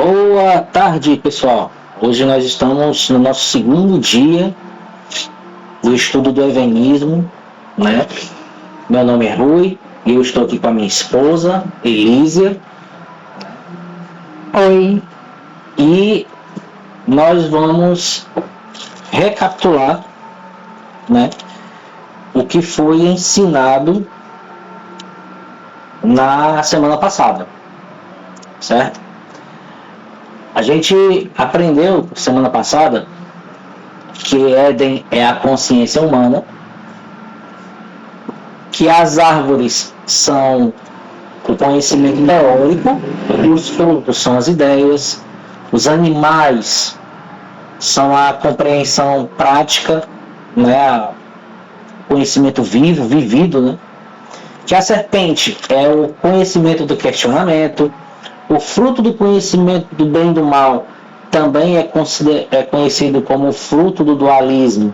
Boa tarde, pessoal. Hoje nós estamos no nosso segundo dia do estudo do evenismo, né? Meu nome é Rui e eu estou aqui com a minha esposa, Elísia. Oi. E nós vamos recapitular, né, o que foi ensinado na semana passada, certo? A gente aprendeu semana passada que Éden é a consciência humana, que as árvores são o conhecimento teórico, os frutos são as ideias, os animais são a compreensão prática, né, o conhecimento vivo, vivido, né? Que a serpente é o conhecimento do questionamento, o fruto do conhecimento do bem e do mal também é conhecido como o fruto do dualismo,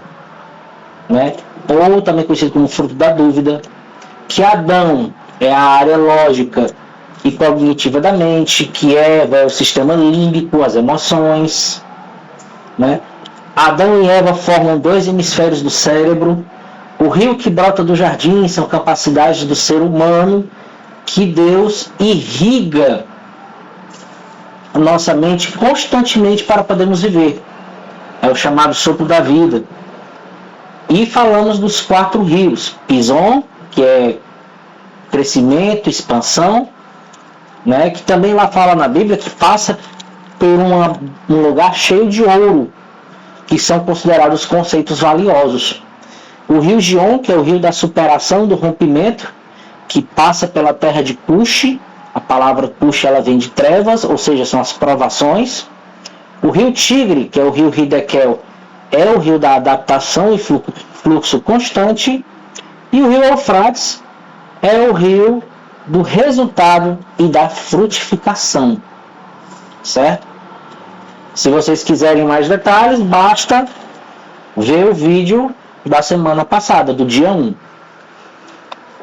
né? Ou também conhecido como fruto da dúvida, que Adão é a área lógica e cognitiva da mente, que Eva é o sistema límbico, as emoções, né? Adão e Eva formam dois hemisférios do cérebro. O rio que brota do jardim são capacidades do ser humano que Deus irriga a nossa mente constantemente para podermos viver. É o chamado sopro da vida. E falamos dos 4 rios. Pison, que é crescimento, expansão, né? Que também lá fala na Bíblia que passa por um lugar cheio de ouro, que são considerados conceitos valiosos. O rio Gion, que é o rio da superação, do rompimento, que passa pela terra de Cush. A palavra Cush ela vem de trevas, ou seja, são as provações. O rio Tigre, que é o rio Hiddekel, é o rio da adaptação e fluxo constante. E o rio Eufrates é o rio do resultado e da frutificação. Certo? Se vocês quiserem mais detalhes, basta ver o vídeo da semana passada, do dia 1.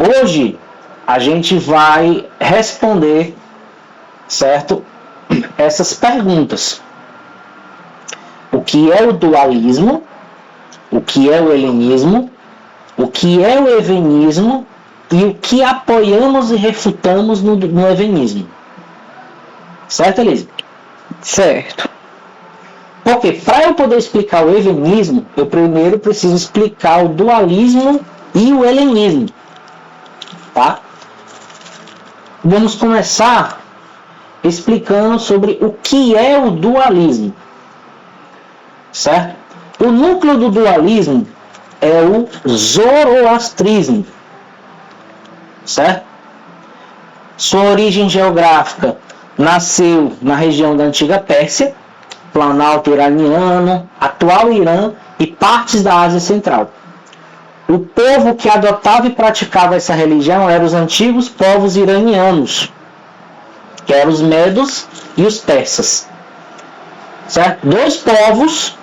Hoje a gente vai responder, certo, essas perguntas. O que é o dualismo? O que é o helenismo? O que é o evenismo? E o que apoiamos e refutamos no evenismo? Certo, Elisa? Certo. Porque para eu poder explicar o evenismo, eu primeiro preciso explicar o dualismo e o helenismo. Tá? Vamos começar explicando sobre o que é o dualismo. Certo? O núcleo do dualismo é o zoroastrismo. Certo? Sua origem geográfica nasceu na região da antiga Pérsia, Planalto iraniano, atual Irã e partes da Ásia Central. O povo que adotava e praticava essa religião eram os antigos povos iranianos, que eram os medos e os persas. Certo? 2 povos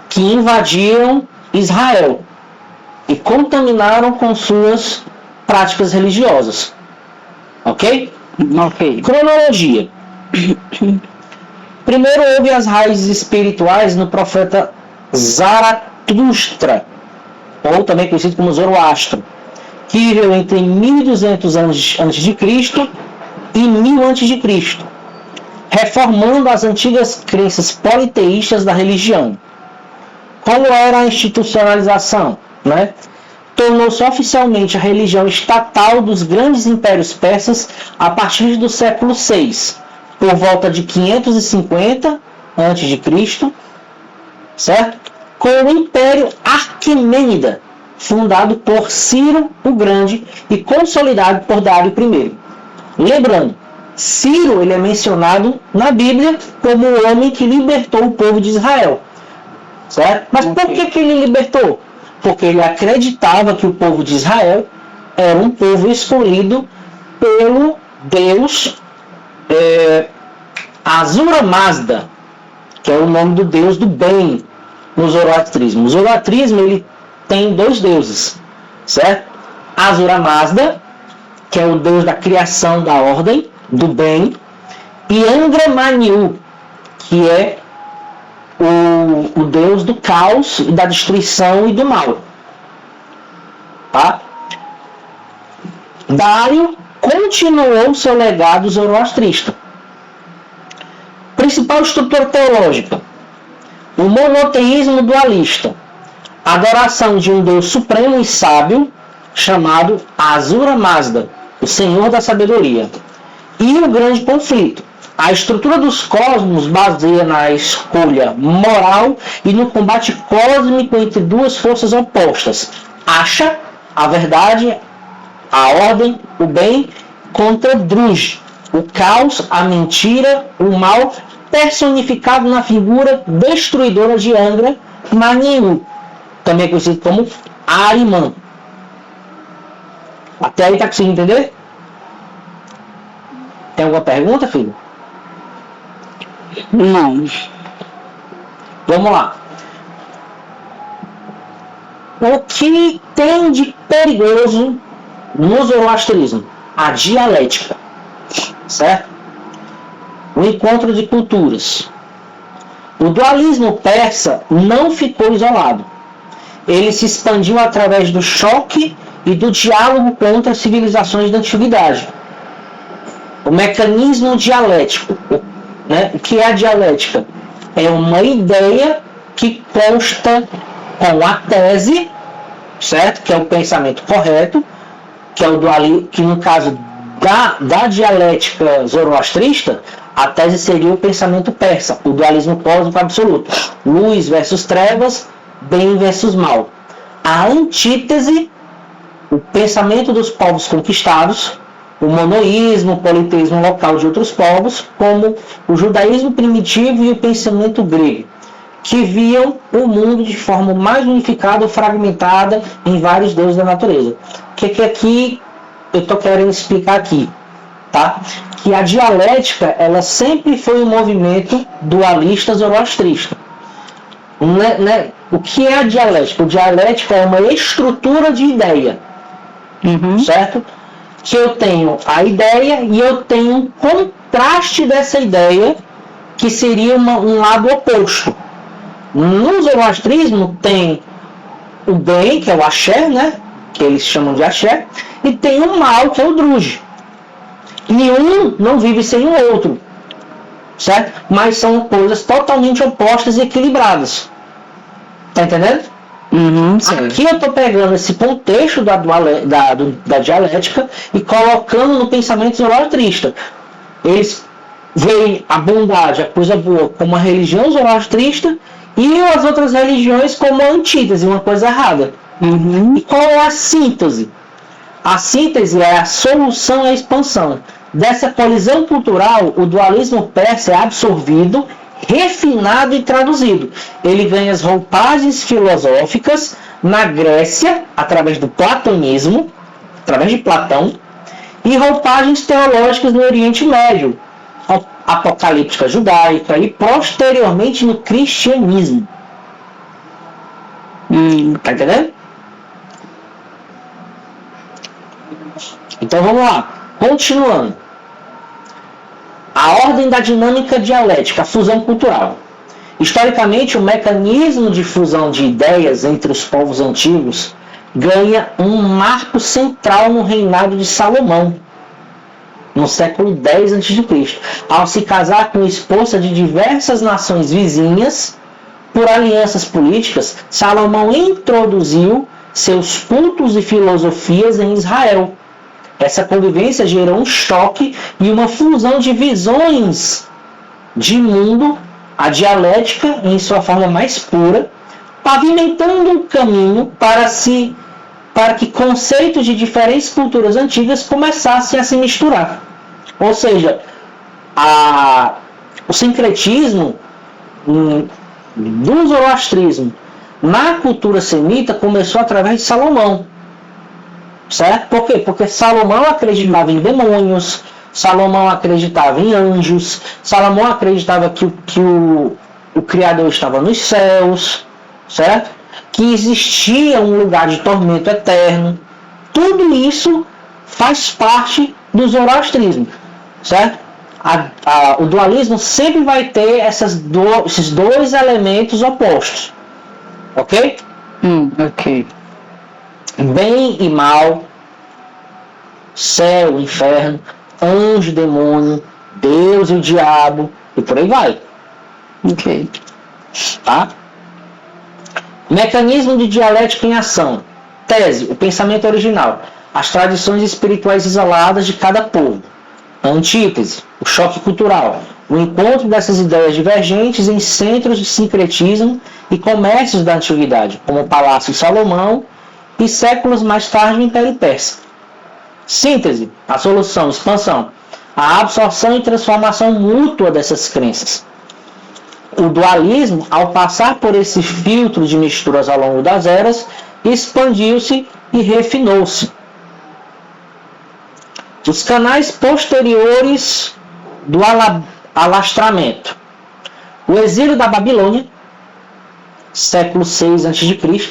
que invadiram Israel e contaminaram com suas práticas religiosas. Ok? Ok. Cronologia. Primeiro houve as raízes espirituais no profeta Zaratustra, ou também conhecido como Zoroastro, que viveu entre 1200 anos antes de Cristo e 1000 antes de Cristo, reformando as antigas crenças politeístas da religião. Como era a institucionalização, né? Tornou-se oficialmente a religião estatal dos grandes impérios persas a partir do século VI, por volta de 550 a.C., certo? Com o Império Aquemênida, fundado por Ciro o Grande e consolidado por Dário I. Lembrando, Ciro ele é mencionado na Bíblia como o homem que libertou o povo de Israel, certo? Mas por que ele libertou? Porque ele acreditava que o povo de Israel era um povo escolhido pelo Deus Ahura Mazda, que é o nome do Deus do bem no zoroastrismo. O zoroastrismo ele tem 2 deuses, certo? Ahura Mazda, que é o Deus da criação, da ordem, do bem, e Angra Mainyu, que é o deus do caos, da destruição e do mal. Tá? Dário continuou seu legado zoroastrista. Principal estrutura teológica: o monoteísmo dualista, adoração de um Deus supremo e sábio chamado Ahura Mazda, o Senhor da Sabedoria, e o grande conflito. A estrutura dos cosmos baseia na escolha moral e no combate cósmico entre duas forças opostas: Asha, a verdade, a ordem, o bem, contra Druj, o caos, a mentira, o mal, personificado na figura destruidora de Angra Mainyu, também conhecido como Ahriman. Até aí tá conseguindo entender? Tem alguma pergunta, filho? Não. Vamos lá. O que tem de perigoso no zoroastrismo? A dialética, certo? O encontro de culturas. O dualismo persa não ficou isolado. Ele se expandiu através do choque e do diálogo com outras civilizações da antiguidade. O mecanismo dialético, né? O que é a dialética? É uma ideia que consta com a tese, certo? Que é o pensamento correto, que é o dualismo, que no caso da dialética zoroastrista, a tese seria o pensamento persa, o dualismo cósmico absoluto. Luz versus trevas, bem versus mal. A antítese, o pensamento dos povos conquistados, o monoísmo, o politeísmo local de outros povos, como o judaísmo primitivo e o pensamento grego, que viam o mundo de forma mais unificada ou fragmentada em vários deuses da natureza. O que aqui eu estou querendo explicar aqui? Tá? Que a dialética ela sempre foi um movimento dualista zoroastrista. O que é a dialética? A dialética é uma estrutura de ideia, certo? Que eu tenho a ideia e eu tenho um contraste dessa ideia, que seria um lado oposto. No zoroastrismo tem o bem, que é o axé, né? Que eles chamam de axé, e tem o mal, que é o druj. Nenhum não vive sem o outro, certo? Mas são coisas totalmente opostas e equilibradas. Tá entendendo? Aqui eu estou pegando esse contexto da dialética e colocando no pensamento zoroastrista. Eles veem a bondade, a coisa boa, como a religião zoroastrista e as outras religiões como a antítese, uma coisa errada. E qual é a síntese? A síntese é a solução e a expansão. Dessa colisão cultural, o dualismo persa é absorvido, refinado e traduzido. Ele ganha as roupagens filosóficas na Grécia, através do platonismo, através de Platão, e roupagens teológicas no Oriente Médio, apocalíptica judaica e posteriormente no cristianismo. Tá entendendo? Então vamos lá, continuando. A ordem da dinâmica dialética, a fusão cultural. Historicamente, o mecanismo de fusão de ideias entre os povos antigos ganha um marco central no reinado de Salomão, no século X a.C., ao se casar com esposa de diversas nações vizinhas. Por alianças políticas, Salomão introduziu seus cultos e filosofias em Israel. Essa convivência gerou um choque e uma fusão de visões de mundo, a dialética em sua forma mais pura, pavimentando um caminho para que conceitos de diferentes culturas antigas começassem a se misturar. Ou seja, o sincretismo do zoroastrismo na cultura semita começou através de Salomão. Certo? Por quê? Porque Salomão acreditava em demônios, Salomão acreditava em anjos, Salomão acreditava que o Criador estava nos céus, certo? Que existia um lugar de tormento eterno. Tudo isso faz parte do zoroastrismo, certo? o dualismo sempre vai ter esses dois elementos opostos. Ok? Ok. Bem e mal, céu, inferno, anjo, demônio, Deus e o diabo, e por aí vai. Ok. Tá? Mecanismo de dialética em ação. Tese, o pensamento original. As tradições espirituais isoladas de cada povo. Antítese, o choque cultural. O encontro dessas ideias divergentes em centros de sincretismo e comércios da antiguidade, como o Palácio de Salomão e séculos mais tarde o Império Persa. Síntese, a solução, expansão. A absorção e transformação mútua dessas crenças. O dualismo, ao passar por esse filtro de misturas ao longo das eras, expandiu-se e refinou-se. Os canais posteriores do alastramento. O exílio da Babilônia, século VI a.C.,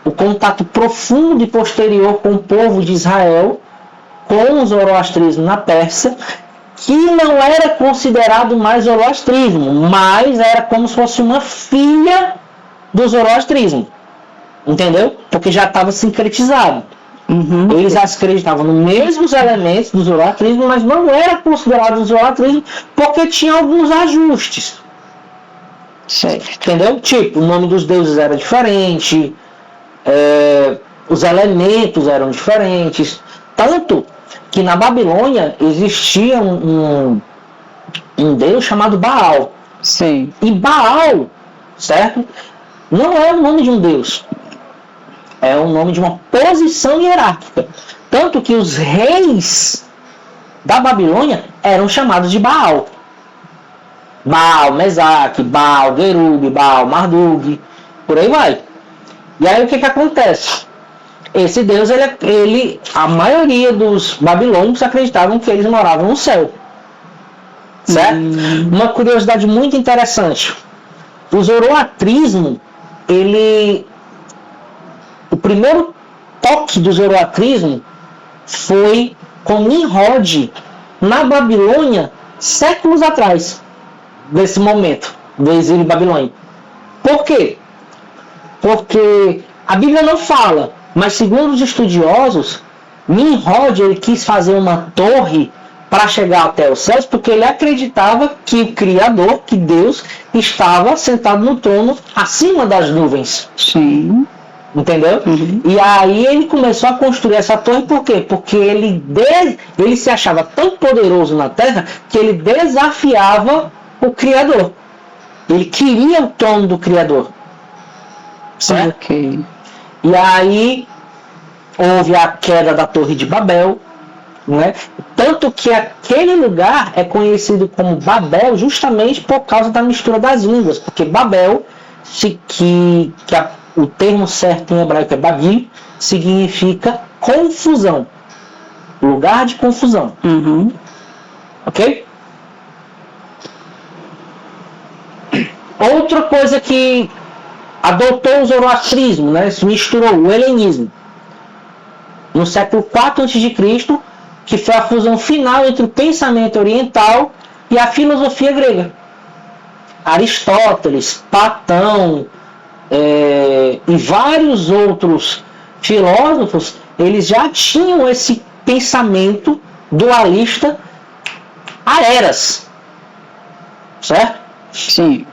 o contato profundo e posterior com o povo de Israel, com o zoroastrismo na Pérsia, que não era considerado mais zoroastrismo, mas era como se fosse uma filha do zoroastrismo. Entendeu? Porque já estava sincretizado. Eles acreditavam nos mesmos elementos do zoroastrismo, mas não era considerado zoroastrismo porque tinha alguns ajustes. Certo. Entendeu? Tipo, o nome dos deuses era diferente, os elementos eram diferentes. Tanto que na Babilônia existia um deus chamado Baal. Sim. E Baal, certo? Não é o nome de um deus. É o nome de uma posição hierárquica. Tanto que os reis da Babilônia eram chamados de Baal. Baal Mesaque, Baal Gerub, Baal Marduk, por aí vai. E aí o que acontece? Esse Deus, a maioria dos babilônicos acreditavam que eles moravam no céu. Certo? Uma curiosidade muito interessante. O zoroastrismo, o primeiro toque do zoroastrismo foi com Nimrod na Babilônia, séculos atrás, desse momento do exílio babilônico. Por quê? Porque a Bíblia não fala, mas segundo os estudiosos, Nimrod ele quis fazer uma torre para chegar até os céus, porque ele acreditava que o Criador, que Deus, estava sentado no trono acima das nuvens. Sim. Entendeu? E aí ele começou a construir essa torre, por quê? Porque ele se achava tão poderoso na terra que ele desafiava o Criador. Ele queria o trono do Criador. Certo? Ok. E aí houve a queda da Torre de Babel, né? Tanto que aquele lugar é conhecido como Babel justamente por causa da mistura das línguas, porque Babel, o termo certo em hebraico é Babil, significa confusão, lugar de confusão. Ok? Outra coisa que adotou o zoroastrismo, né? Se misturou, o helenismo. No século IV a.C., que foi a fusão final entre o pensamento oriental e a filosofia grega. Aristóteles, Platão e vários outros filósofos, eles já tinham esse pensamento dualista há eras. Certo? Sim.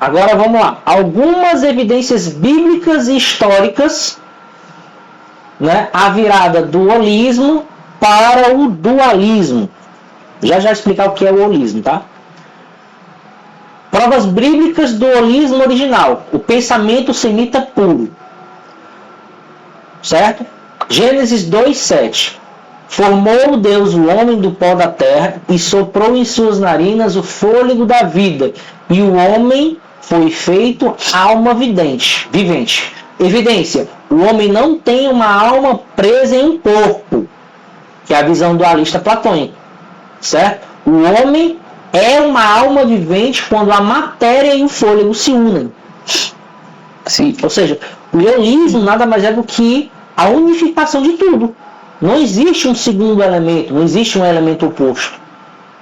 Agora vamos lá. Algumas evidências bíblicas e históricas, né, a virada do holismo para o dualismo. Já explicar o que é o holismo, tá? Provas bíblicas do holismo original, o pensamento semita puro. Certo? Gênesis 2:7. Formou Deus o homem do pó da terra e soprou em suas narinas o fôlego da vida, e o homem foi feito alma vivente. Evidência: o homem não tem uma alma presa em um corpo, que é a visão dualista platônica. Certo? O homem é uma alma vivente quando a matéria e o fôlego se unem. Sim. Ou seja, o holismo nada mais é do que a unificação de tudo. Não existe um segundo elemento, não existe um elemento oposto.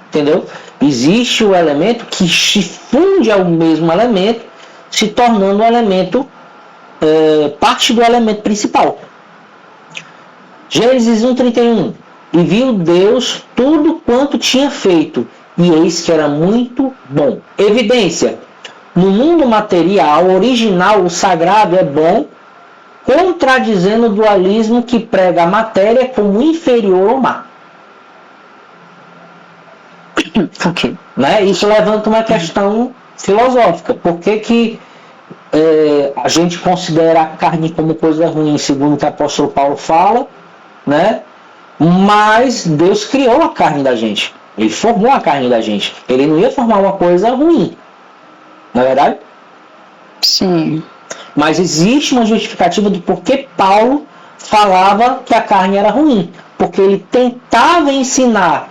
Entendeu? Existe o elemento que se funde ao mesmo elemento, se tornando um elemento, parte do elemento principal. Gênesis 1:31. E viu Deus tudo quanto tinha feito, e eis que era muito bom. Evidência. No mundo material, original, o sagrado é bom, contradizendo o dualismo que prega a matéria como inferior ao má. Ok. Né? Isso levanta uma questão filosófica. Por que a gente considera a carne como coisa ruim, segundo o que o apóstolo Paulo fala, né? Mas Deus criou a carne da gente. Ele formou a carne da gente. Ele não ia formar uma coisa ruim. Não é verdade? Sim. Mas existe uma justificativa do porquê Paulo falava que a carne era ruim. Porque ele tentava ensinar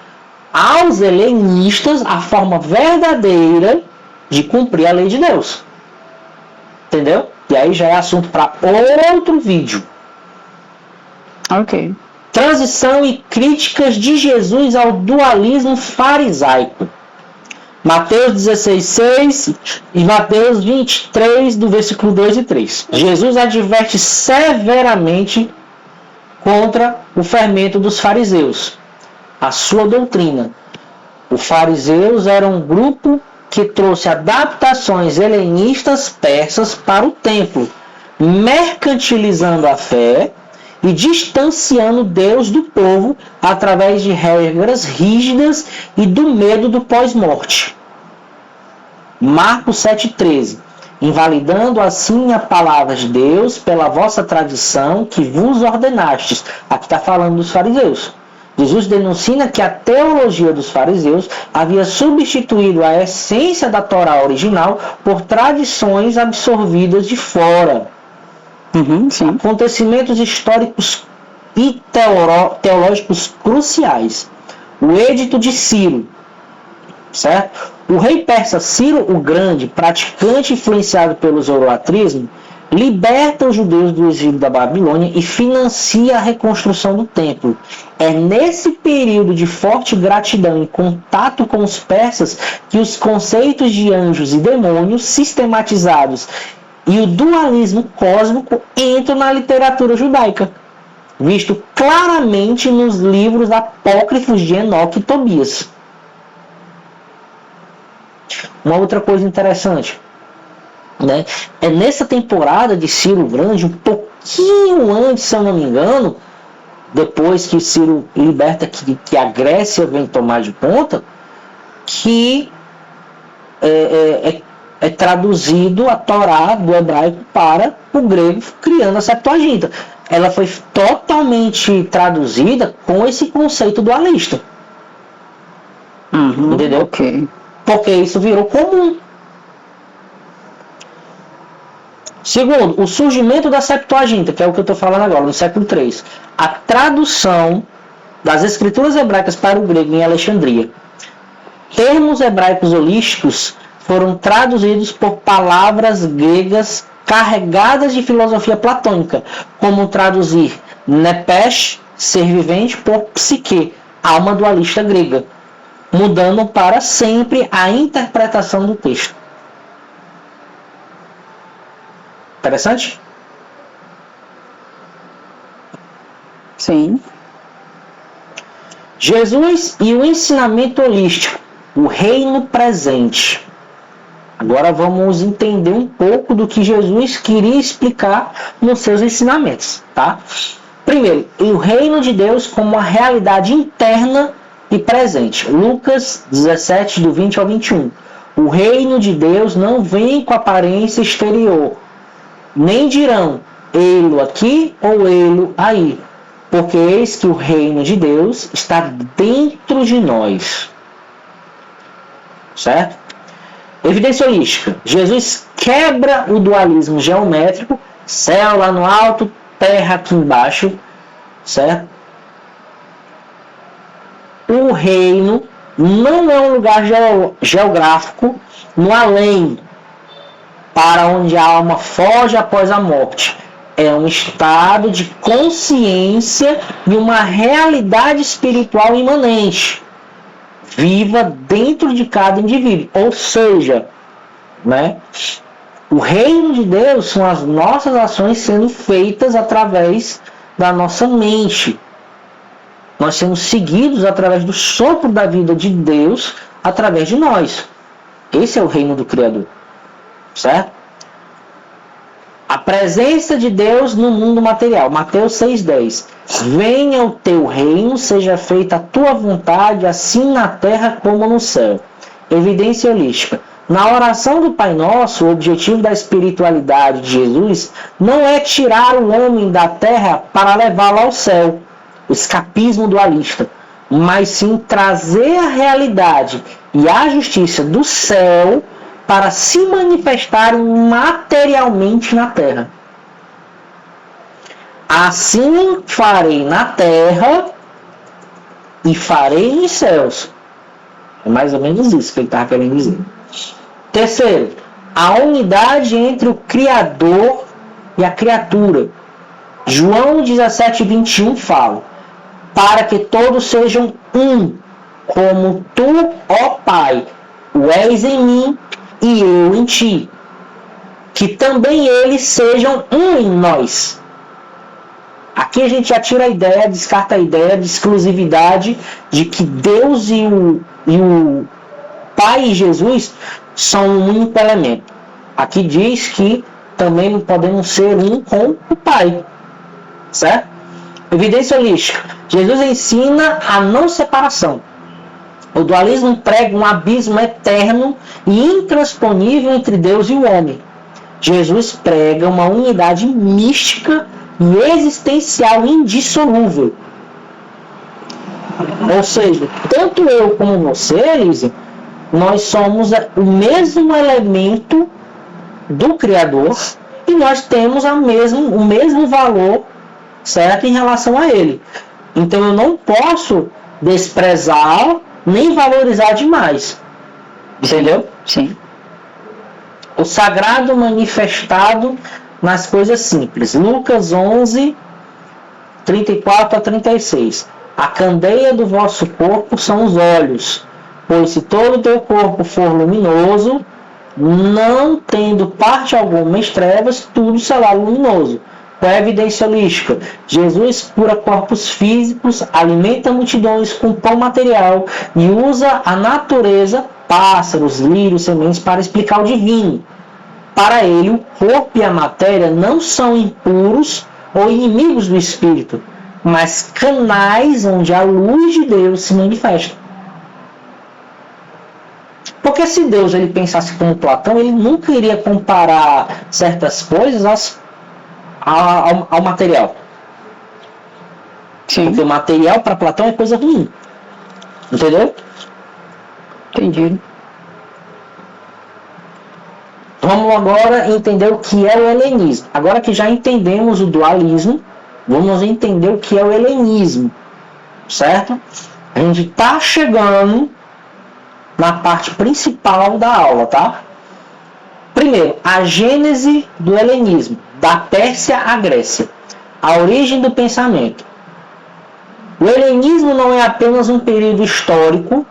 aos helenistas a forma verdadeira de cumprir a lei de Deus. Entendeu? E aí já é assunto para outro vídeo. Ok. Transição e críticas de Jesus ao dualismo farisaico. Mateus 16:6 e Mateus 23, do versículo 2 e 3. Jesus adverte severamente contra o fermento dos fariseus, a sua doutrina. Os fariseus eram um grupo que trouxe adaptações helenistas persas para o templo, mercantilizando a fé e distanciando Deus do povo através de regras rígidas e do medo do pós-morte. Marcos 7:13. Invalidando assim a palavra de Deus pela vossa tradição que vos ordenastes. Aqui está falando dos fariseus. Jesus denuncia que a teologia dos fariseus havia substituído a essência da Torá original por tradições absorvidas de fora. Sim. Acontecimentos históricos e teológicos cruciais. O Edito de Ciro, certo? O rei persa Ciro o Grande, praticante influenciado pelo zoroatrismo, liberta os judeus do exílio da Babilônia e financia a reconstrução do templo. É nesse período de forte gratidão e contato com os persas que os conceitos de anjos e demônios sistematizados e o dualismo cósmico entram na literatura judaica, visto claramente nos livros apócrifos de Enoque e Tobias. Uma outra coisa interessante, né? É nessa temporada de Ciro Grande, um pouquinho antes, se eu não me engano, depois que Ciro liberta que a Grécia vem tomar de conta, que é traduzido a Torá do hebraico para o grego, criando a Septuaginta. Ela foi totalmente traduzida com esse conceito dualista. Entendeu? Ok. Porque isso virou comum. Segundo, o surgimento da Septuaginta, que é o que eu estou falando agora, no século III. A tradução das escrituras hebraicas para o grego em Alexandria. Termos hebraicos holísticos foram traduzidos por palavras gregas carregadas de filosofia platônica, como traduzir nepesh, ser vivente, por psique, alma dualista grega, mudando para sempre a interpretação do texto. Interessante? Sim. Jesus e o ensinamento holístico, o reino presente. Agora vamos entender um pouco do que Jesus queria explicar nos seus ensinamentos, tá? Primeiro, o reino de Deus como uma realidade interna e presente. Lucas 17, do 20 ao 21. O reino de Deus não vem com aparência exterior, nem dirão, ei-lo aqui ou ei-lo aí, porque eis que o reino de Deus está dentro de nós. Certo? Evidência holística. Jesus quebra o dualismo geométrico, céu lá no alto, terra aqui embaixo, certo? O reino não é um lugar geográfico no além, para onde a alma foge após a morte. é um estado de consciência e uma realidade espiritual imanente, viva dentro de cada indivíduo. Ou seja, né, o reino de Deus são as nossas ações sendo feitas através da nossa mente. Nós somos seguidos através do sopro da vida de Deus através de nós. Esse é o reino do Criador. Certo? A presença de Deus no mundo material. Mateus 6,10. Venha o teu reino, seja feita a tua vontade, assim na terra como no céu. Evidência holística. Na oração do Pai Nosso, o objetivo da espiritualidade de Jesus não é tirar o homem da terra para levá-lo ao céu, o escapismo dualista, mas sim trazer a realidade e a justiça do céu para se manifestarem materialmente na terra. Assim farei na terra e farei nos céus. É mais ou menos isso que ele estava querendo dizer. Terceiro, a unidade entre o Criador e a criatura. João 17:21 fala: para que todos sejam um, como tu, ó Pai, o és em mim e eu em ti. Que também eles sejam um em nós. Aqui a gente já tira a ideia, descarta a ideia de exclusividade de que Deus e o Pai e Jesus são um único elemento. Aqui diz que também podemos ser um com o Pai. Certo? Evidência holística. Jesus ensina a não separação. O dualismo prega um abismo eterno e intransponível entre Deus e o homem. Jesus prega uma unidade mística e existencial indissolúvel. Ou seja, tanto eu como você, Elise, nós somos o mesmo elemento do Criador e nós temos o mesmo valor, certo, em relação a ele. Então eu não posso desprezar nem valorizar demais. Entendeu? Sim. O sagrado manifestado nas coisas simples. Lucas 11, 34-36. A candeia do vosso corpo são os olhos. Pois se todo o teu corpo for luminoso, não tendo parte alguma em trevas, tudo será luminoso. Qual é a evidência holística? Jesus cura corpos físicos, alimenta multidões com pão material e usa a natureza, pássaros, lírios, sementes, para explicar o divino. Para ele, o corpo e a matéria não são impuros ou inimigos do espírito, mas canais onde a luz de Deus se manifesta. Porque se Deus ele pensasse como Platão, ele nunca iria comparar certas coisas ao material. Sim. Porque o material para Platão é coisa ruim. Entendeu? Entendido. Vamos agora entender o que é o helenismo. Agora que já entendemos o dualismo, vamos entender o que é o helenismo. Certo? A gente está chegando na parte principal da aula, tá? Primeiro, a gênese do helenismo, da Pérsia à Grécia. A origem do pensamento. O helenismo não é apenas um período histórico,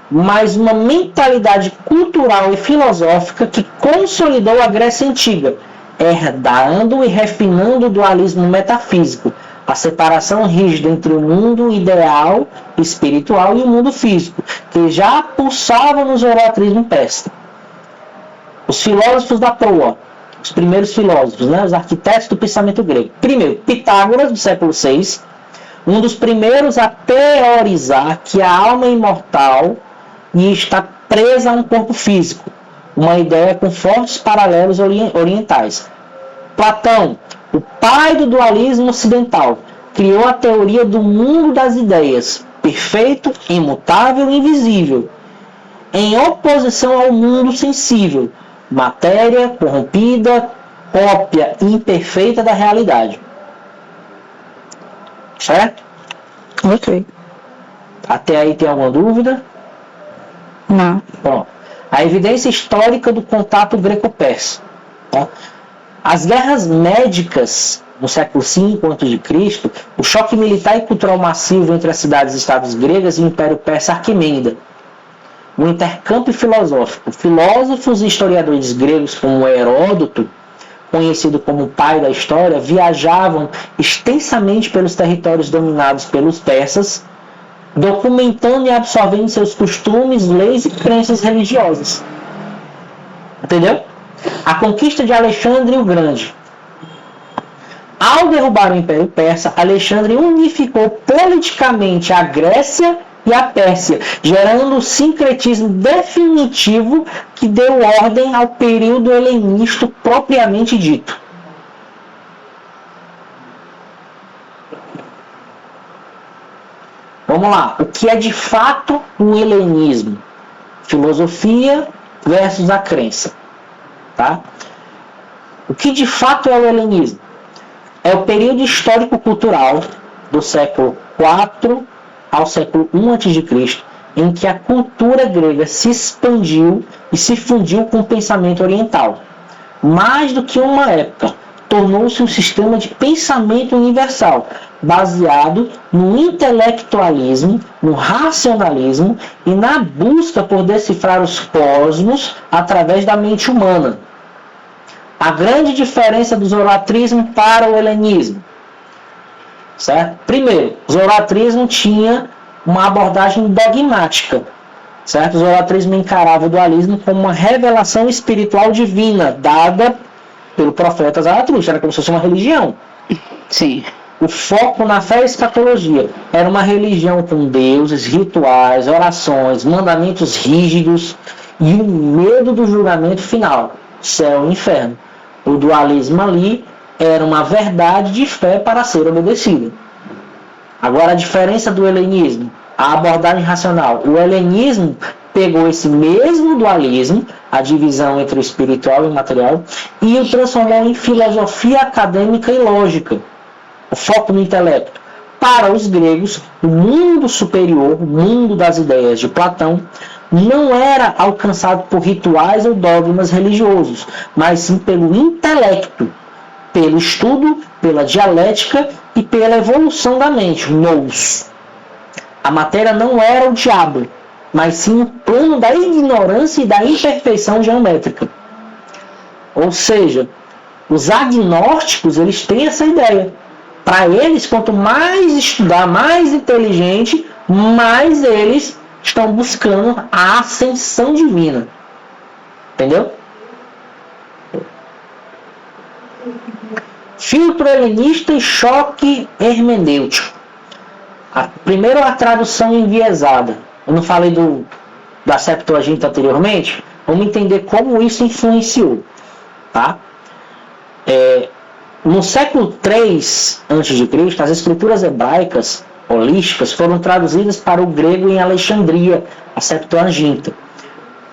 mas uma mentalidade cultural e filosófica que consolidou a Grécia Antiga, herdando e refinando o dualismo metafísico, a separação rígida entre o mundo ideal, espiritual e o mundo físico, que já pulsava no zoroastrismo persa. Os filósofos da proa, os primeiros filósofos, né, os arquitetos do pensamento grego. Primeiro, Pitágoras, do século VI, um dos primeiros a teorizar que a alma é imortal e está presa a um corpo físico, uma ideia com fortes paralelos orientais. Platão, o pai do dualismo ocidental, criou a teoria do mundo das ideias, perfeito, imutável e invisível, em oposição ao mundo sensível, matéria corrompida, cópia imperfeita da realidade. Certo? Ok. Até aí tem alguma dúvida? Não. Bom, a evidência histórica do contato greco-persa. Tá? As guerras médicas no século V a.C., o choque militar e cultural massivo entre as cidades-estados gregas e o Império Persa Aquemênida, o intercâmbio filosófico. Filósofos e historiadores gregos como Heródoto, conhecido como o pai da história, viajavam extensamente pelos territórios dominados pelos persas, documentando e absorvendo seus costumes, leis e crenças religiosas. Entendeu? A conquista de Alexandre o Grande. Ao derrubar o Império Persa, Alexandre unificou politicamente a Grécia e a Pérsia, gerando o sincretismo definitivo que deu ordem ao período helenístico propriamente dito. Vamos lá, o que é de fato o helenismo? Filosofia versus a crença. Tá? O que de fato é o helenismo? É o período histórico-cultural do século IV ao século I a.C., em que a cultura grega se expandiu e se fundiu com o pensamento oriental. Mais do que uma época, tornou-se um sistema de pensamento universal, baseado no intelectualismo, no racionalismo e na busca por decifrar os cosmos através da mente humana. A grande diferença do zoroastrismo para o helenismo. Certo? Primeiro, o zoroastrismo tinha uma abordagem dogmática. Certo? O zoroastrismo encarava o dualismo como uma revelação espiritual divina dada pelo profeta Zaratustra. Era como se fosse uma religião. Sim. O foco na fé e escatologia. Era uma religião com deuses, rituais, orações, mandamentos rígidos e o medo do julgamento final, céu e inferno. O dualismo ali era uma verdade de fé para ser obedecida. Agora a diferença do helenismo, a abordagem racional. O helenismo pegou esse mesmo dualismo, a divisão entre o espiritual e o material, e o transformou em filosofia acadêmica e lógica. O foco no intelecto. Para os gregos, o mundo superior, o mundo das ideias de Platão, não era alcançado por rituais ou dogmas religiosos, mas sim pelo intelecto, pelo estudo, pela dialética e pela evolução da mente, o nous. A matéria não era o diabo, mas sim o plano da ignorância e da imperfeição geométrica. Ou seja, os agnósticos, eles têm essa ideia. Para eles, quanto mais estudar, mais inteligente, mais eles estão buscando a ascensão divina. Entendeu? Filtro helenista e choque hermenêutico. Primeiro, a tradução enviesada. Eu não falei da Septuaginta anteriormente. Vamos entender como isso influenciou. Tá? No século III a.C., as escrituras hebraicas holísticas foram traduzidas para o grego em Alexandria, a Septuaginta,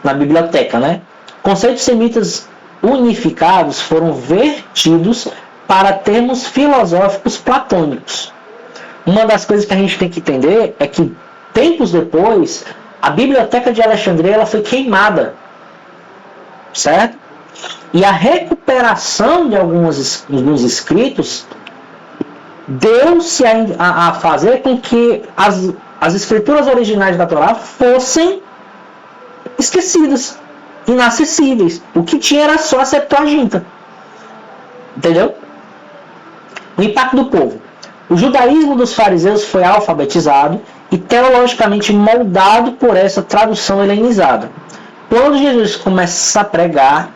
na biblioteca, né? Conceitos semitas unificados foram vertidos para termos filosóficos platônicos. Uma das coisas que a gente tem que entender é que, tempos depois, a biblioteca de Alexandria ela foi queimada, certo? E a recuperação de alguns escritos deu-se a fazer com que as escrituras originais da Torá fossem esquecidas, inacessíveis. O que tinha era só a Septuaginta. Entendeu? O impacto do povo. O judaísmo dos fariseus foi alfabetizado e teologicamente moldado por essa tradução helenizada. Quando Jesus começa a pregar,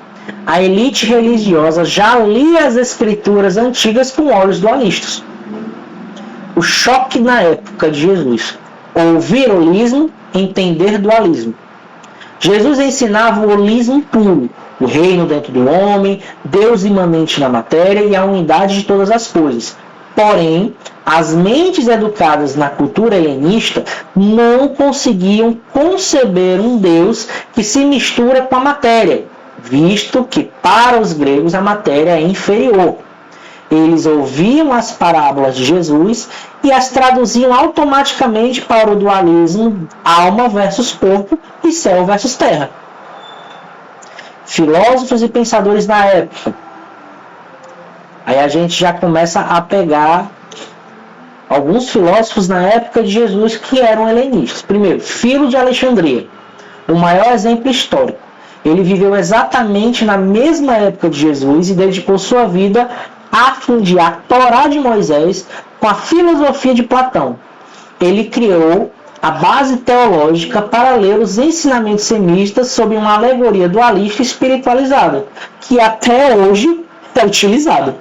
a elite religiosa já lia as escrituras antigas com olhos dualistas. O choque na época de Jesus. Ouvir holismo, entender dualismo. Jesus ensinava o holismo puro, o reino dentro do homem, Deus imanente na matéria e a unidade de todas as coisas. Porém, as mentes educadas na cultura helenista não conseguiam conceber um Deus que se mistura com a matéria, visto que para os gregos a matéria é inferior. Eles ouviam as parábolas de Jesus e as traduziam automaticamente para o dualismo alma versus corpo e céu versus terra. Filósofos e pensadores da época. Aí a gente já começa a pegar alguns filósofos na época de Jesus que eram helenistas. Primeiro, Filo de Alexandria, o maior exemplo histórico. Ele viveu exatamente na mesma época de Jesus e dedicou sua vida a fundir a Torá de Moisés com a filosofia de Platão. Ele criou a base teológica para ler os ensinamentos semitas sob uma alegoria dualista espiritualizada, que até hoje é utilizada.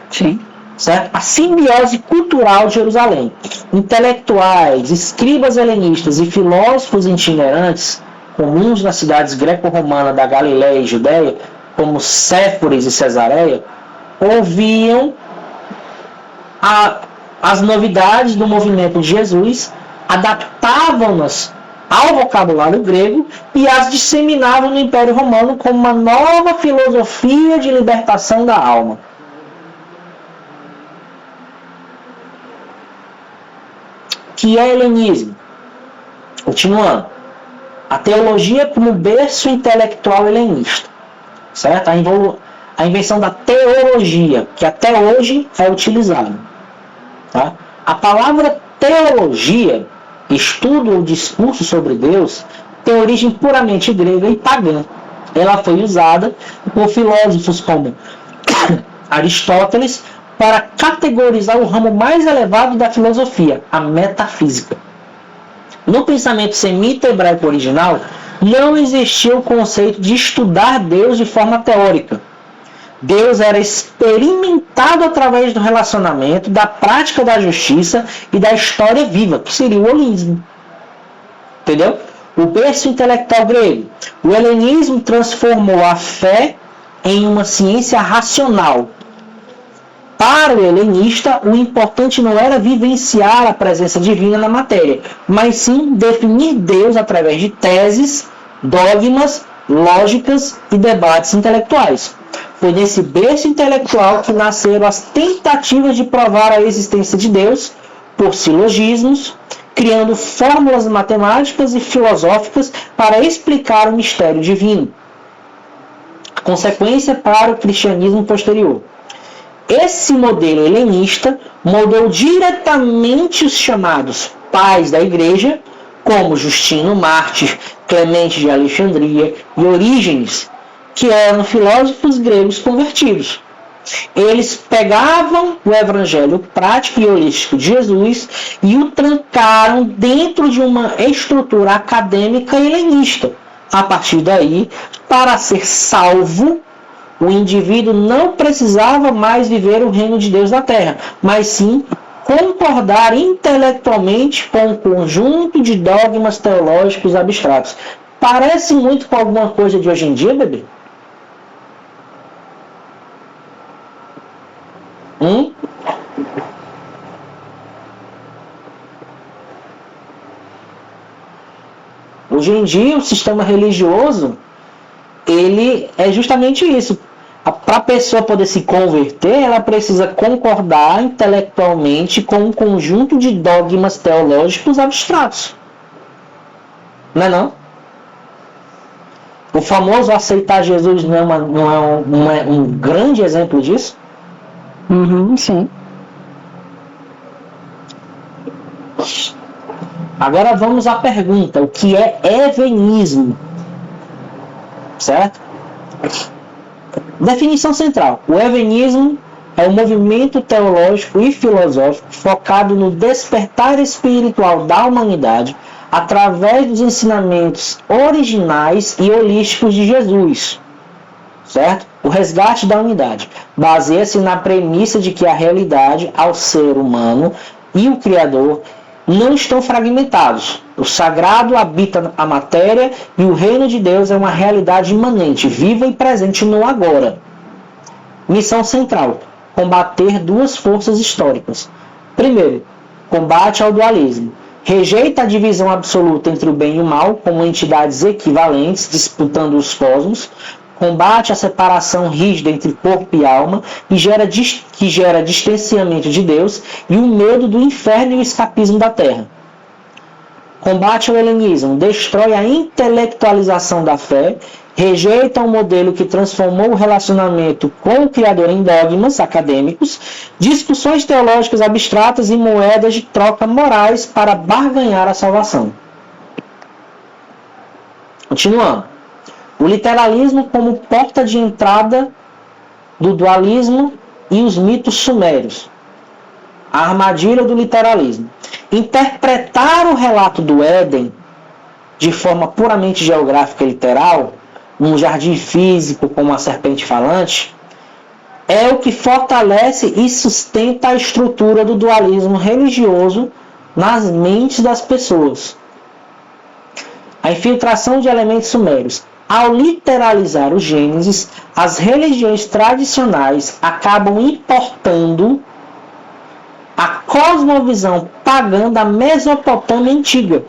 Sim. Certo? A simbiose cultural de Jerusalém. Intelectuais, escribas helenistas e filósofos itinerantes, comuns nas cidades greco-romanas da Galiléia e Judéia, como Séforis e Cesareia, ouviam as novidades do movimento de Jesus, adaptavam-nas ao vocabulário grego e as disseminavam no Império Romano como uma nova filosofia de libertação da alma. Que é helenismo? Continuando. A teologia como berço intelectual helenista. Certo? A invenção da teologia, que até hoje é utilizada. Tá? A palavra teologia, estudo ou discurso sobre Deus, tem origem puramente grega e pagã. Ela foi usada por filósofos como Aristóteles para categorizar o ramo mais elevado da filosofia, a metafísica. No pensamento semita hebraico original, não existia o conceito de estudar Deus de forma teórica. Deus era experimentado através do relacionamento, da prática da justiça e da história viva, que seria o holismo. Entendeu? O berço intelectual grego. O helenismo transformou a fé em uma ciência racional. Para o helenista, o importante não era vivenciar a presença divina na matéria, mas sim definir Deus através de teses, dogmas, lógicas e debates intelectuais. Foi nesse berço intelectual que nasceram as tentativas de provar a existência de Deus por silogismos, criando fórmulas matemáticas e filosóficas para explicar o mistério divino. A consequência para o cristianismo posterior. Esse modelo helenista moldou diretamente os chamados pais da igreja, como Justino Mártir, Clemente de Alexandria e Orígenes, que eram filósofos gregos convertidos. Eles pegavam o evangelho prático e holístico de Jesus e o trancaram dentro de uma estrutura acadêmica helenista. A partir daí, para ser salvo, o indivíduo não precisava mais viver o reino de Deus na terra, mas sim concordar intelectualmente com um conjunto de dogmas teológicos abstratos. Parece muito com alguma coisa de hoje em dia, bebê? Hoje em dia, o sistema religioso, ele é justamente isso. Para a pessoa poder se converter, ela precisa concordar intelectualmente com um conjunto de dogmas teológicos abstratos. Não é não? O famoso aceitar Jesus não é um grande exemplo disso? Sim. Agora vamos à pergunta: o que é evenismo? Certo? Definição central: o evenismo é um movimento teológico e filosófico focado no despertar espiritual da humanidade através dos ensinamentos originais e holísticos de Jesus. Certo? O resgate da unidade baseia-se na premissa de que a realidade ao ser humano e o Criador não estão fragmentados. O sagrado habita a matéria e o reino de Deus é uma realidade imanente, viva e presente no agora. Missão central: combater duas forças históricas. Primeiro, combate ao dualismo. Rejeita a divisão absoluta entre o bem e o mal como entidades equivalentes disputando os cosmos. Combate a separação rígida entre corpo e alma que gera distanciamento de Deus e o medo do inferno e o escapismo da terra. Combate ao helenismo, destrói a intelectualização da fé, rejeita um modelo que transformou o relacionamento com o Criador em dogmas acadêmicos, discussões teológicas abstratas e moedas de troca morais para barganhar a salvação. Continuando. O literalismo como porta de entrada do dualismo e os mitos sumérios. A armadilha do literalismo. Interpretar o relato do Éden de forma puramente geográfica e literal, num jardim físico como a serpente falante, é o que fortalece e sustenta a estrutura do dualismo religioso nas mentes das pessoas. A infiltração de elementos sumérios. Ao literalizar o Gênesis, as religiões tradicionais acabam importando a cosmovisão pagã da Mesopotâmia antiga.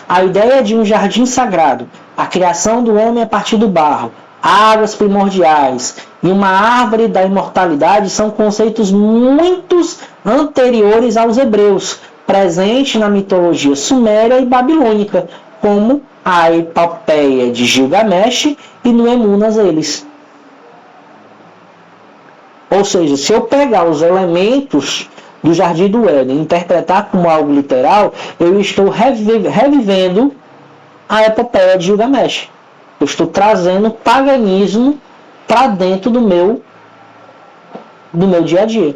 A ideia de um jardim sagrado, a criação do homem a partir do barro, águas primordiais e uma árvore da imortalidade são conceitos muito anteriores aos hebreus, presentes na mitologia suméria e babilônica, como a epopeia de Gilgamesh e no Emunas Elis. Ou seja, se eu pegar os elementos do Jardim do Éden e interpretar como algo literal, eu estou revivendo a epopeia de Gilgamesh. Eu estou trazendo paganismo para dentro do meu dia a dia.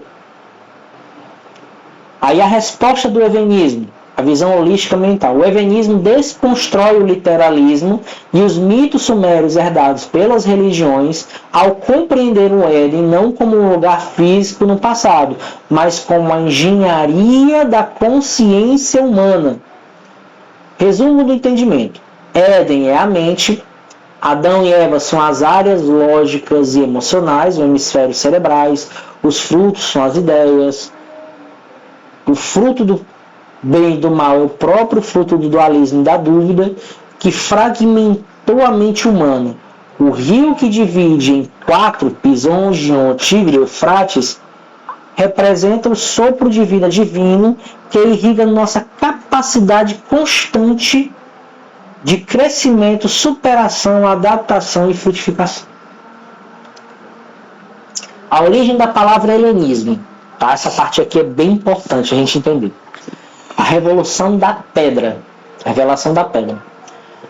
Aí a resposta do evenismo, a visão holística mental. O evenismo desconstrói o literalismo e os mitos sumérios herdados pelas religiões ao compreender o Éden não como um lugar físico no passado, mas como a engenharia da consciência humana. Resumo do entendimento. Éden é a mente, Adão e Eva são as áreas lógicas e emocionais, os hemisférios cerebrais, os frutos são as ideias, o fruto do bem e do mal é o próprio fruto do dualismo e da dúvida que fragmentou a mente humana. O rio que divide em 4, Pison, Gion, Tigre e Eufrates, representa o sopro de vida divino que irriga nossa capacidade constante de crescimento, superação, adaptação e frutificação. A origem da palavra helenismo. Tá? Essa parte aqui é bem importante a gente entender. A revolução da pedra. A revelação da pedra.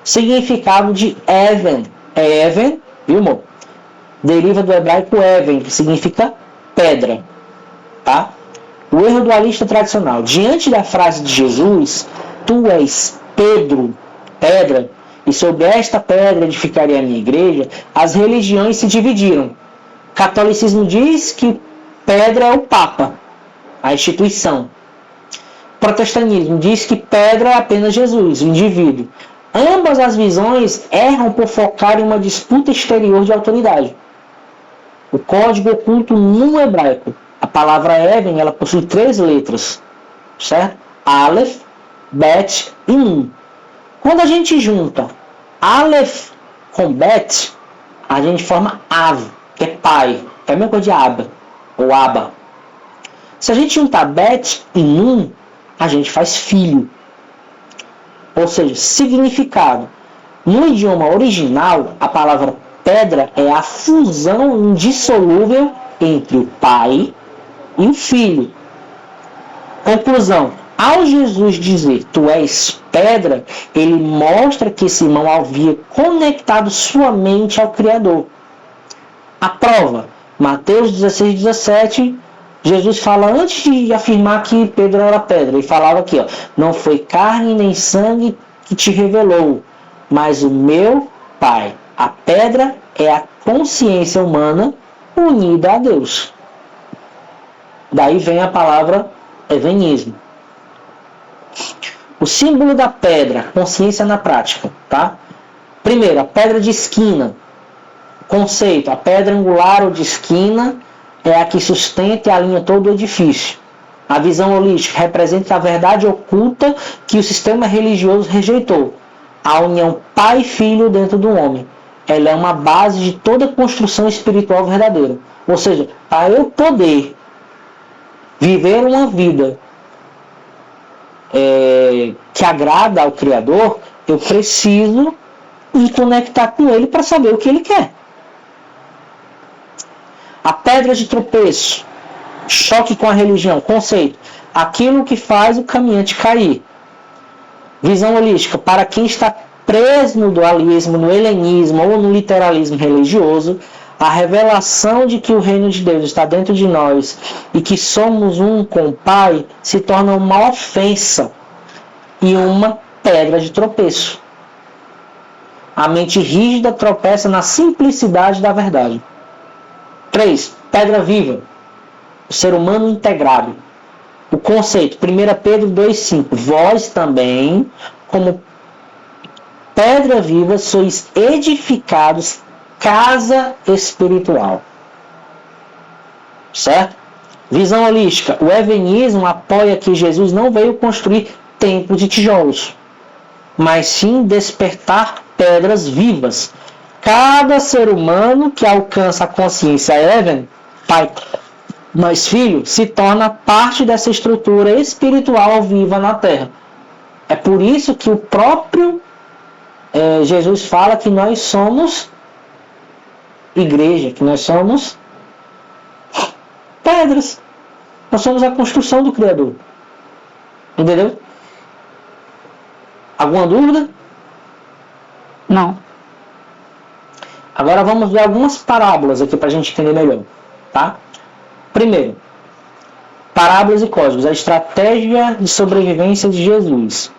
Significado de Even. Even, viu, amor? Deriva do hebraico Even, que significa pedra. Tá? O erro dualista tradicional. Diante da frase de Jesus, tu és Pedro, pedra, e sobre esta pedra edificaria a minha igreja, as religiões se dividiram. O catolicismo diz que pedra é o Papa, a instituição. O protestantismo diz que pedra é apenas Jesus, o indivíduo. Ambas as visões erram por focar em uma disputa exterior de autoridade. O código oculto no hebraico. A palavra Even, ela possui 3 letras, certo? Aleph, Bet e Nun. Quando a gente junta Aleph com Bet, a gente forma Av, que é pai, que é a mesma coisa de Abba, ou Abba. Se a gente juntar Bet e Nun, a gente faz filho. Ou seja, significado. No idioma original, a palavra pedra é a fusão indissolúvel entre o pai e o filho. Conclusão. Ao Jesus dizer, tu és pedra, ele mostra que esse irmão havia conectado sua mente ao Criador. A prova. Mateus 16, 17, Jesus fala, antes de afirmar que Pedro era pedra, ele falava aqui, ó, não foi carne nem sangue que te revelou, mas o meu Pai. A pedra é a consciência humana unida a Deus. Daí vem a palavra evenismo. O símbolo da pedra, consciência na prática, tá? Primeiro, a pedra de esquina. Conceito, a pedra angular ou de esquina é a que sustenta e alinha todo o edifício. A visão holística representa a verdade oculta que o sistema religioso rejeitou. A união pai e filho dentro do homem. Ela é uma base de toda construção espiritual verdadeira. Ou seja, para eu poder viver uma vida que agrada ao Criador, eu preciso me conectar com Ele para saber o que Ele quer. A pedra de tropeço, choque com a religião, conceito, aquilo que faz o caminhante cair. Visão holística, para quem está preso no dualismo, no helenismo ou no literalismo religioso, a revelação de que o reino de Deus está dentro de nós e que somos um com o Pai se torna uma ofensa e uma pedra de tropeço. A mente rígida tropeça na simplicidade da verdade. 3. Pedra viva. O ser humano integrado. O conceito, 1 Pedro 2,5. Vós também, como pedra viva, sois edificados casa espiritual. Certo? Visão holística. O evenismo apoia que Jesus não veio construir templos de tijolos, mas sim despertar pedras vivas. Cada ser humano que alcança a consciência even, pai mais filho, se torna parte dessa estrutura espiritual viva na Terra. É por isso que o próprio Jesus fala que nós somos igreja, que nós somos pedras. Nós somos a construção do Criador. Entendeu? Alguma dúvida? Não. Agora vamos ver algumas parábolas aqui para a gente entender melhor. Tá? Primeiro, parábolas e códigos. A estratégia de sobrevivência de Jesus.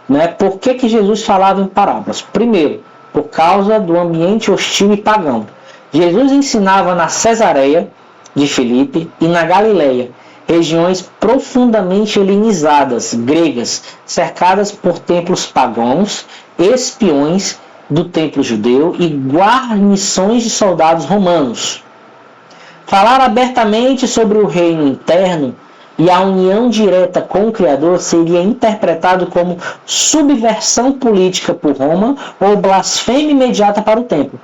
Né? Por que Jesus falava em parábolas? Primeiro, por causa do ambiente hostil e pagão. Jesus ensinava na Cesareia de Filipe e na Galileia, regiões profundamente helenizadas, gregas, cercadas por templos pagãos, espiões do templo judeu e guarnições de soldados romanos. Falar abertamente sobre o reino interno e a união direta com o Criador seria interpretado como subversão política por Roma ou blasfêmia imediata para o templo.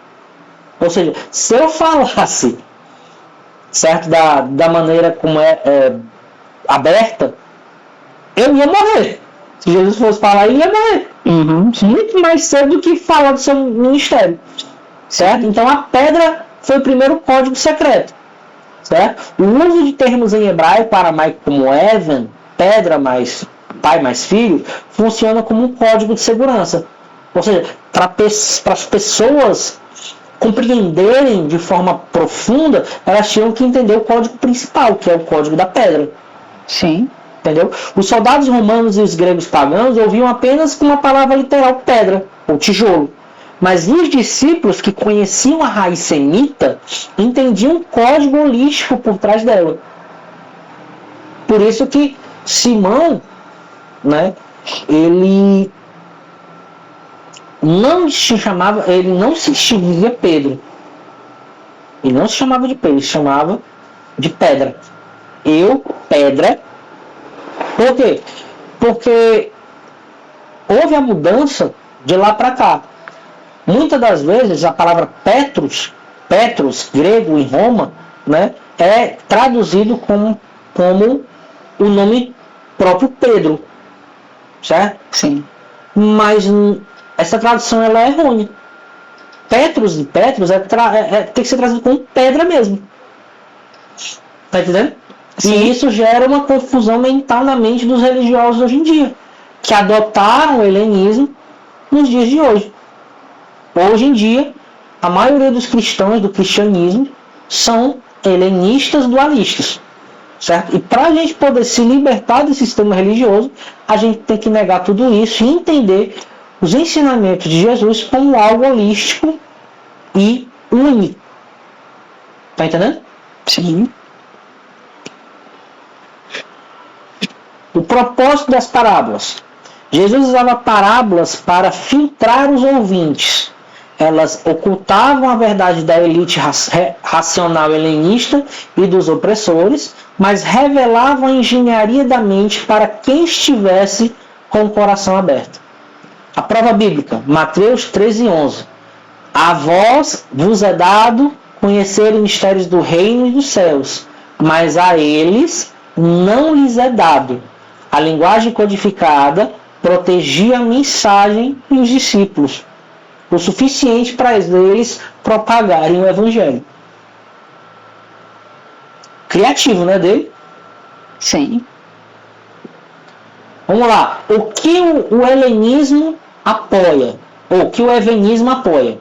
Ou seja, se eu falasse, certo, da maneira como é aberta, eu ia morrer. Se Jesus fosse falar, ele ia morrer. Muito mais cedo do que falar do seu ministério. Certo? Então a pedra foi o primeiro código secreto. Certo? O uso de termos em hebraico aramaico como Even, pedra mais pai mais filho, funciona como um código de segurança. Ou seja, para as pessoas compreenderem de forma profunda, elas tinham que entender o código principal, que é o código da pedra. Sim. Entendeu? Os soldados romanos e os gregos pagãos ouviam apenas com uma palavra literal, pedra, ou tijolo. Mas os discípulos que conheciam a raiz semita entendiam o código holístico por trás dela. Por isso que Simão, né, ele não se dizia Pedro. Ele não se chamava de Pedro, ele se chamava de pedra. Pedra. Por quê? Porque houve a mudança de lá para cá. Muitas das vezes a palavra Petros, grego em Roma, né, é traduzido como o nome próprio Pedro. Certo? Sim. Mas essa tradução ela é errônea. Petros tem que ser traduzido como pedra mesmo. Tá entendendo? Sim. E isso gera uma confusão mental na mente dos religiosos hoje em dia, que adotaram o helenismo nos dias de hoje. Hoje em dia, a maioria dos cristãos do cristianismo são helenistas dualistas. Certo? E para a gente poder se libertar desse sistema religioso, a gente tem que negar tudo isso e entender os ensinamentos de Jesus como algo holístico e único. Tá entendendo? Sim. O propósito das parábolas. Jesus usava parábolas para filtrar os ouvintes. Elas ocultavam a verdade da elite racional helenista e dos opressores, mas revelavam a engenharia da mente para quem estivesse com o coração aberto. A prova bíblica, Mateus 13:11. A vós vos é dado conhecer os mistérios do reino e dos céus, mas a eles não lhes é dado. A linguagem codificada protegia a mensagem e os discípulos o suficiente para eles propagarem o evangelho. Criativo, né, dele? Sim. Vamos lá. O que o helenismo apoia? Ou o que o evenismo apoia?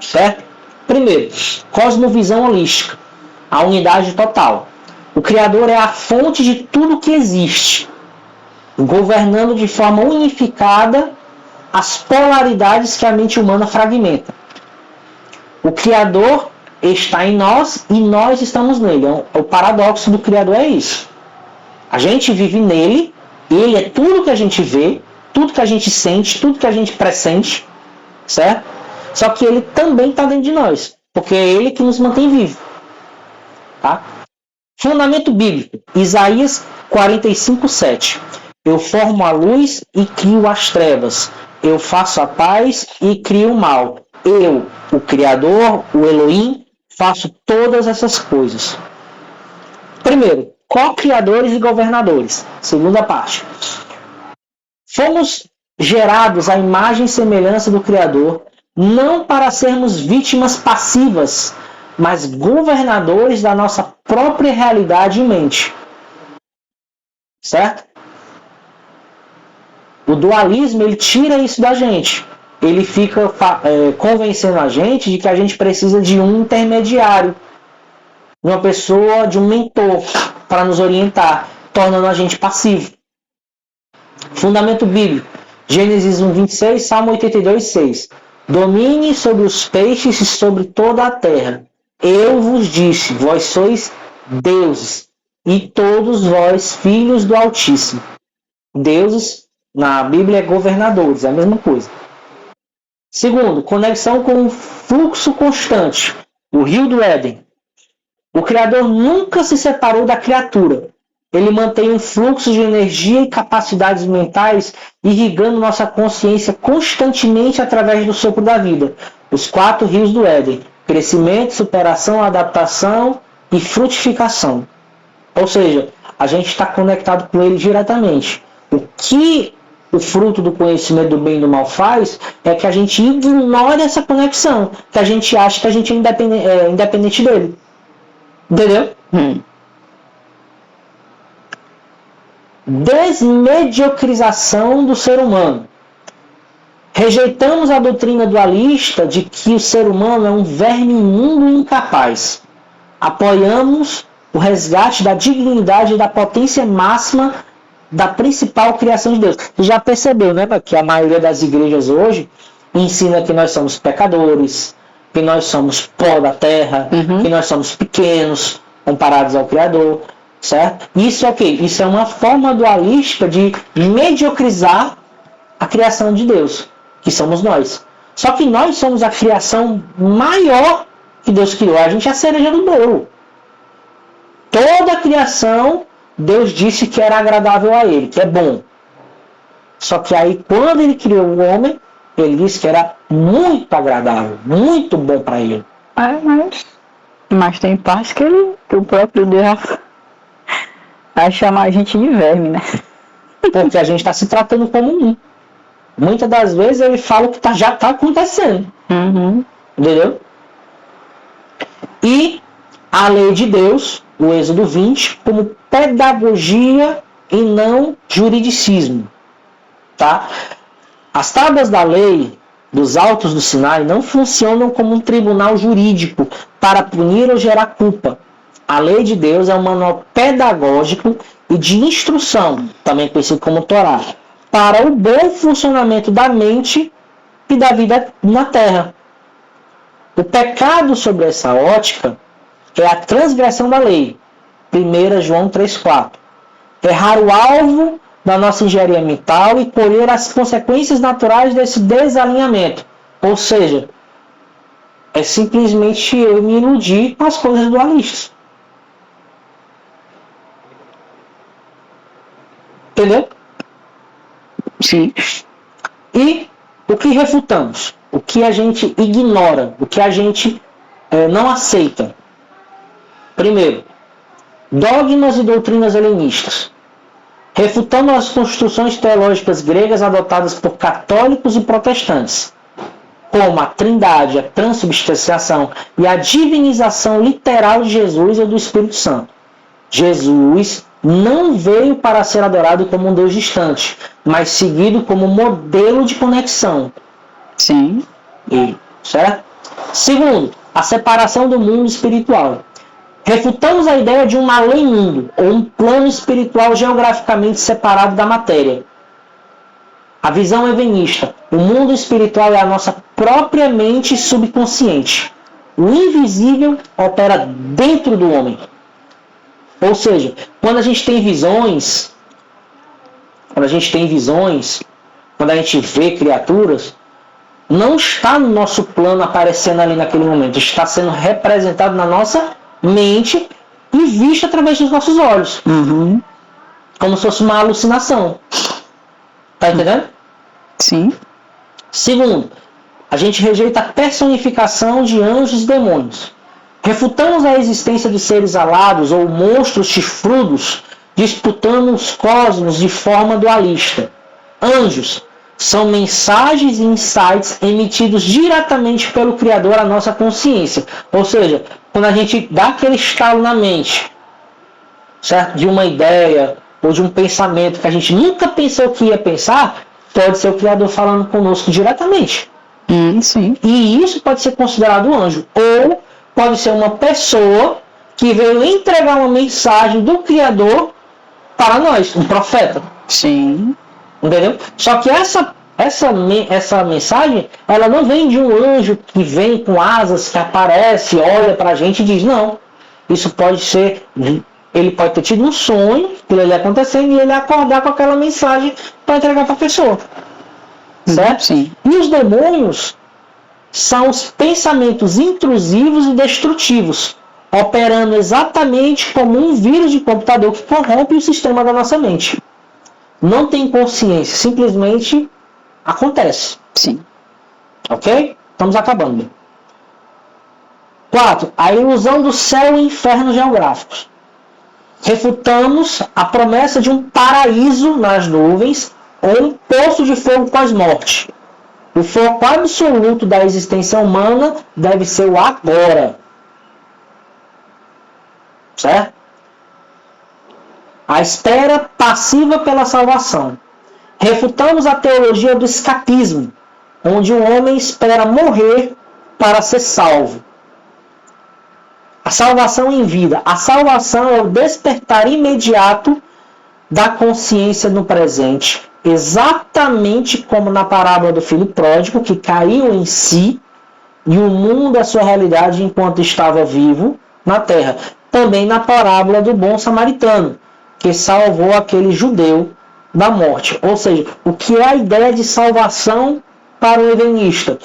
Certo? Primeiro, cosmovisão holística. A unidade total. O Criador é a fonte de tudo que existe, governando de forma unificada as polaridades que a mente humana fragmenta. O Criador está em nós e nós estamos nele. O paradoxo do Criador é isso. A gente vive nele, ele é tudo que a gente vê, tudo que a gente sente, tudo que a gente pressente, certo? Só que ele também está dentro de nós, porque é ele que nos mantém vivos. Tá? Fundamento bíblico, Isaías 45:7. Eu formo a luz e crio as trevas. Eu faço a paz e crio o mal. Eu, o Criador, o Elohim, faço todas essas coisas. Primeiro, co-criadores e governadores. Segunda parte. Fomos gerados à imagem e semelhança do Criador, não para sermos vítimas passivas, mas governadores da nossa própria realidade e mente. Certo? O dualismo, ele tira isso da gente. Ele fica convencendo a gente de que a gente precisa de um intermediário, de uma pessoa, de um mentor para nos orientar, tornando a gente passivo. Fundamento bíblico, Gênesis 1:26, Salmo 82:6. Domine sobre os peixes e sobre toda a terra. Eu vos disse, vós sois deuses, e todos vós filhos do Altíssimo. Deuses, na Bíblia, é governadores, é a mesma coisa. Segundo, conexão com o fluxo constante, o rio do Éden. O Criador nunca se separou da criatura. Ele mantém um fluxo de energia e capacidades mentais irrigando nossa consciência constantemente através do sopro da vida. Os 4 rios do Éden: crescimento, superação, adaptação e frutificação. Ou seja, a gente está conectado com ele diretamente. O que o fruto do conhecimento do bem e do mal faz é que a gente ignora essa conexão, que a gente acha que a gente é independente dele. Entendeu? Desmediocrização do ser humano. Rejeitamos a doutrina dualista de que o ser humano é um verme imundo e incapaz. Apoiamos o resgate da dignidade e da potência máxima da principal criação de Deus. Você já percebeu, né, que a maioria das igrejas hoje ensina que nós somos pecadores, que nós somos pó da terra, que nós somos pequenos comparados ao Criador, certo? Isso é o quê? Isso é uma forma dualista de mediocrizar a criação de Deus, que somos nós. Só que nós somos a criação maior que Deus criou. A gente é a cereja do bolo. Toda a criação, Deus disse que era agradável a Ele, que é bom. Só que aí, quando Ele criou o homem, Ele disse que era muito agradável, muito bom para Ele. Mas tem partes que o próprio Deus vai chamar a gente de verme, né? Porque a gente está se tratando como um. Muitas das vezes Ele fala o que já está acontecendo. Entendeu? E a lei de Deus, o Êxodo 20, como pedagogia e não juridicismo. Tá? As tábuas da lei dos Altos do Sinai não funcionam como um tribunal jurídico para punir ou gerar culpa. A lei de Deus é um manual pedagógico e de instrução, também conhecido como Torá, para o bom funcionamento da mente e da vida na Terra. O pecado sobre essa ótica é a transgressão da lei. 1 João 3,4. Errar o alvo da nossa engenharia mental e colher as consequências naturais desse desalinhamento. Ou seja, é simplesmente eu me iludir com as coisas dualistas. Entendeu? Sim. E o que refutamos? O que a gente ignora? O que a gente não aceita? Primeiro, dogmas e doutrinas helenistas. refutando as construções teológicas gregas adotadas por católicos e protestantes, como a trindade, a transubstanciação e a divinização literal de Jesus ou do Espírito Santo. Jesus não veio para ser adorado como um Deus distante, mas seguido como modelo de conexão. Sim. Certo? Segundo, a separação do mundo espiritual. Refutamos a ideia de um além-mundo, ou um plano espiritual geograficamente separado da matéria. A visão evangelista. O mundo espiritual é a nossa própria mente subconsciente. O invisível opera dentro do homem. Ou seja, quando a gente tem visões, quando a gente vê criaturas, não está no nosso plano aparecendo ali naquele momento, está sendo representado na nossa mente e visto através dos nossos olhos. Uhum. Como se fosse uma alucinação. Tá entendendo? Sim. Segundo, a gente rejeita a personificação de anjos e demônios. Refutamos a existência de seres alados ou monstros chifrudos disputando os cosmos de forma dualista. Anjos são mensagens e insights emitidos diretamente pelo Criador à nossa consciência. Ou seja, quando a gente dá aquele estalo na mente, certo? De uma ideia ou de um pensamento que a gente nunca pensou que ia pensar, pode ser o Criador falando conosco diretamente. Sim. E isso pode ser considerado um anjo. Ou pode ser uma pessoa que veio entregar uma mensagem do Criador para nós, um profeta. Sim. Entendeu? Só que essa mensagem, ela não vem de um anjo que vem com asas, que aparece, olha pra gente e diz, não. Isso pode ser, ele pode ter tido um sonho, aquilo ali acontecendo, e ele acordar com aquela mensagem para entregar para a pessoa. Certo? Sim. E os demônios são os pensamentos intrusivos e destrutivos, operando exatamente como um vírus de computador que corrompe o sistema da nossa mente. Não tem consciência, simplesmente acontece. Sim. Ok? Estamos acabando. 4. A ilusão do céu e inferno geográficos. Refutamos a promessa de um paraíso nas nuvens ou um poço de fogo pós-morte. O foco absoluto da existência humana deve ser o agora. Certo? A espera passiva pela salvação. Refutamos a teologia do escapismo, onde o homem espera morrer para ser salvo. A salvação em vida. A salvação é o despertar imediato da consciência no presente. Exatamente como na parábola do filho pródigo, que caiu em si e o mundo, a sua realidade, enquanto estava vivo na terra. Também na parábola do bom samaritano, que salvou aquele judeu da morte. Ou seja, o que é a ideia de salvação para o evangelista?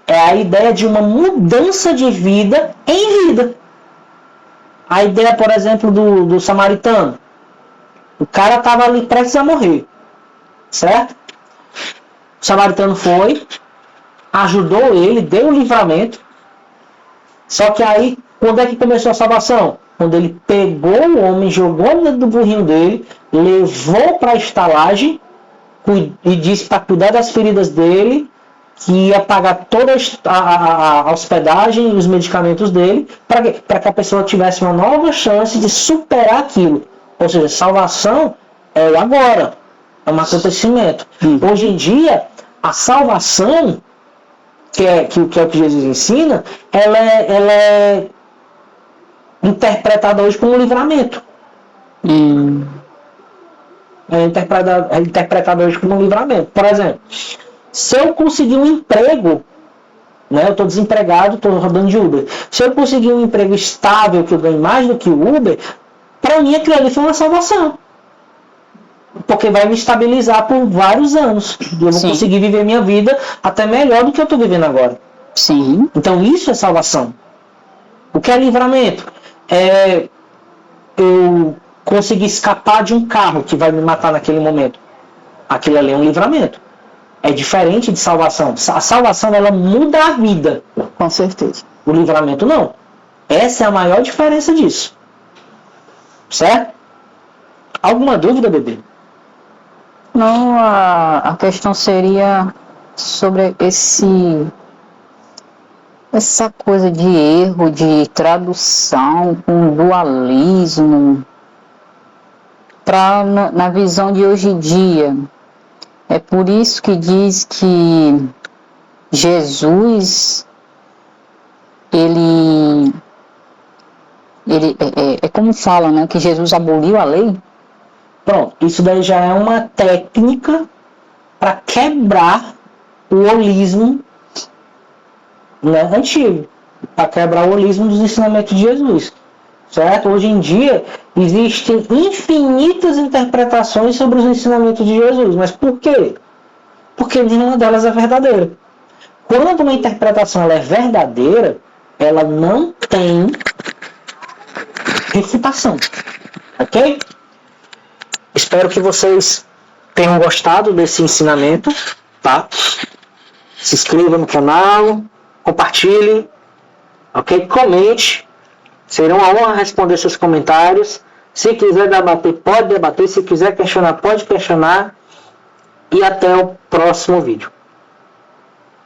É a ideia de uma mudança de vida em vida. A ideia, por exemplo, do samaritano. O cara estava ali prestes a morrer. Certo? O samaritano foi, ajudou ele, deu o livramento. Só que aí, quando é que começou a salvação? Quando ele pegou o homem, jogou dentro do burrinho dele, levou para a estalagem e disse para cuidar das feridas dele, que ia pagar toda a hospedagem e os medicamentos dele, para que a pessoa tivesse uma nova chance de superar aquilo. Ou seja, salvação é o agora, é um acontecimento. Hoje em dia, a salvação, que é o que Jesus ensina, ela é interpretada hoje como livramento. É interpretada hoje como livramento. Por exemplo, se eu conseguir um emprego, né, eu estou desempregado, estou rodando de Uber. Se eu conseguir um emprego estável, que eu ganhe mais do que o Uber, para mim aquilo ali foi uma salvação. Porque vai me estabilizar por vários anos. E eu vou conseguir viver minha vida até melhor do que eu estou vivendo agora. Sim. Então isso é salvação. O que é livramento? É eu conseguir escapar de um carro que vai me matar naquele momento. Aquilo ali é um livramento. É diferente de salvação. A salvação, ela muda a vida. Com certeza. O livramento não. Essa é a maior diferença disso. Certo? Alguma dúvida, bebê? Não, a questão seria sobre essa coisa de erro, de tradução, com dualismo, na visão de hoje em dia. É por isso que diz que Jesus, ele é como fala, né, que Jesus aboliu a lei. Pronto, isso daí já é uma técnica para quebrar o holismo, né, antigo, para quebrar o holismo dos ensinamentos de Jesus, certo? Hoje em dia existem infinitas interpretações sobre os ensinamentos de Jesus, mas por quê? Porque nenhuma delas é verdadeira. Quando uma interpretação ela é verdadeira, ela não tem refutação, ok? Espero que vocês tenham gostado desse ensinamento, tá? Se inscreva no canal, compartilhe, ok? Comente, será uma honra responder seus comentários. Se quiser debater, pode debater. Se quiser questionar, pode questionar. E até o próximo vídeo.